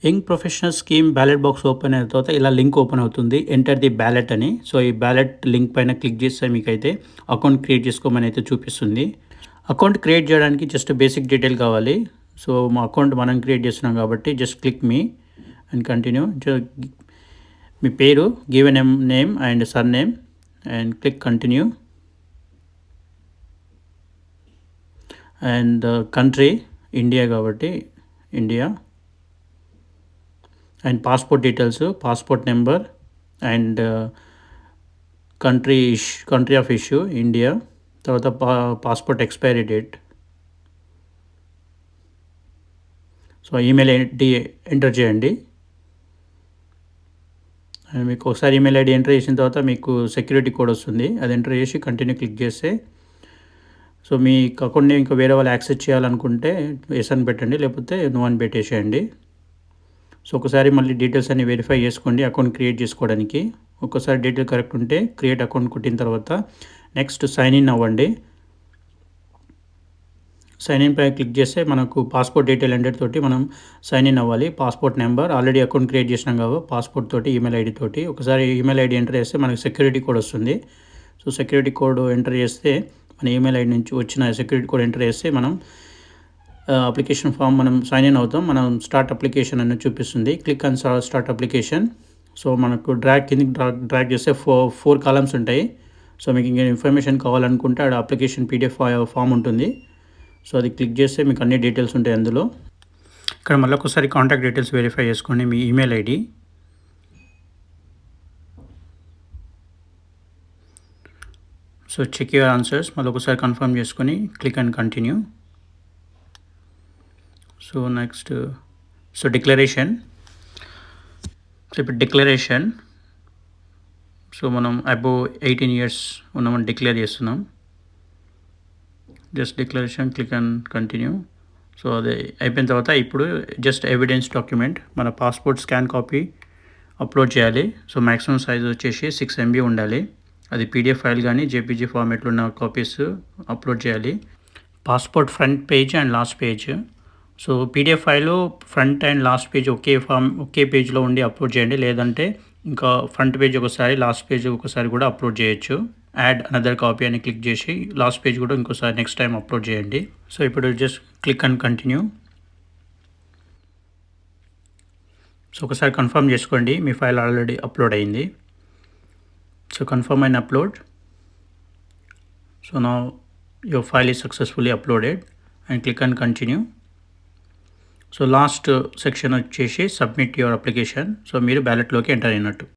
Young professional scheme ballot box open అయిన తర్వాత ఇలా లింక్ ఓపెన్ అవుతుంది, ఎంటర్ ది బ్యాలెట్ అని. సో ఈ బ్యాలెట్ లింక్ పైన క్లిక్ చేస్తే మీకైతే అకౌంట్ క్రియేట్ చేసుకోమని అయితే చూపిస్తుంది. అకౌంట్ క్రియేట్ చేయడానికి జస్ట్ బేసిక్ డీటెయిల్ కావాలి. సో మా అకౌంట్ మనం క్రియేట్ చేస్తున్నాం కాబట్టి జస్ట్ క్లిక్ మీ అండ్ కంటిన్యూ. మీ పేరు, give a name and surname and click continue. And country India కాబట్టి India. And passport details, passport number and country of issue India. తర్వాత passport expiry date. So email ID enter చేయండి. And మీకు ఒకసారి email ID enter చేసిన తర్వాత మీకు security code వస్తుంది, అది ఎంటర్ చేసి కంటిన్యూ క్లిక్ చేస్తే సో మీ అకౌంట్ని ఇంకా వేరే వాళ్ళు యాక్సెస్ చేయాలనుకుంటే ఎస్ అని పెట్టండి, లేకపోతే నో అని పెట్టేసేయండి. సో ఒకసారి మళ్ళీ డీటెయిల్స్ అన్ని వెరిఫై చేసుకోండి అకౌంట్ క్రియేట్ చేసుకోవడానికి. ఒక్కసారి డీటెయిల్ కరెక్ట్ ఉంటే క్రియేట్ అకౌంట్ కొట్టిన తర్వాత నెక్స్ట్ సైన్ ఇన్ అవ్వండి. సైన్ ఇన్ పై క్లిక్ చేస్తే మనకు పాస్పోర్ట్ డీటెయిల్ ఎంటర్ తోటి మనం సైన్ ఇన్ అవ్వాలి. Passport number already account create చేసినాం కాబట్టి పాస్పోర్ట్ తోటి ఈమెయిల్ ఐడి తోటి ఒకసారి ఈమెయిల్ ఐడి ఎంటర్ చేస్తే మనకు సెక్యూరిటీ కోడ్ వస్తుంది. సో సెక్యూరిటీ కోడ్ ఎంటర్ చేస్తే మన ఈమెయిల్ ఐడి నుంచి వచ్చిన సెక్యూరిటీ కోడ్ ఎంటర్ చేస్తే మనం అప్లికేషన్ ఫామ్ మనం సైన్ ఇన్ అవుతాం. మనం స్టార్ట్ అప్లికేషన్ అనేది చూపిస్తుంది, click on start application. So మనకు కిందికి డ్రాగ్ చేస్తే ఫోర్ కాలమ్స్ ఉంటాయి. సో మీకు ఇంకా ఇన్ఫర్మేషన్ కావాలనుకుంటే ఆడ అప్లికేషన్ పీడిఎఫ్ ఫామ్ ఉంటుంది. సో అది క్లిక్ చేస్తే మీకు అన్ని డీటెయిల్స్ ఉంటాయి అందులో. ఇక్కడ మళ్ళీ ఒకసారి కాంటాక్ట్ డీటెయిల్స్ వెరిఫై చేసుకోండి, మీ email ID. So check your answers మళ్ళీ ఒకసారి కన్ఫర్మ్ చేసుకొని click and continue. So next declaration. So ఇప్పుడు డిక్లరేషన్, సో మనం అబోవ్ 18 years ఉన్నామని డిక్లేర్ చేస్తున్నాం. Just declaration click and continue. So అది అయిపోయిన తర్వాత ఇప్పుడు జస్ట్ ఎవిడెన్స్ డాక్యుమెంట్ మన పాస్పోర్ట్ స్కాన్ కాపీ అప్లోడ్ చేయాలి. సో మ్యాక్సిమం సైజ్ వచ్చేసి 6 MB ఉండాలి. అది పీడిఎఫ్ ఫైల్ కానీ జేపీజీ ఫార్మేట్లో ఉన్న కాపీస్ అప్లోడ్ చేయాలి. Passport front page and last page. So PDF file front and last page ఒకే పేజ్లో ఉండి అప్లోడ్ చేయండి, లేదంటే ఇంకా ఫ్రంట్ పేజ్ ఒకసారి లాస్ట్ పేజ్ ఒకసారి కూడా అప్లోడ్ చేయొచ్చు. యాడ్ అనదర్ కాపీ అని క్లిక్ చేసి లాస్ట్ పేజ్ కూడా ఇంకోసారి నెక్స్ట్ టైం అప్లోడ్ చేయండి. సో ఇప్పుడు just click and continue. So ఒకసారి కన్ఫర్మ్ చేసుకోండి మీ ఫైల్ ఆల్రెడీ అప్లోడ్ అయింది. So confirm and upload. So now your file is successfully uploaded and click and continue. So last section వచ్చేసి submit your application. So మీరు బ్యాలెట్లోకి enter అయినట్టు.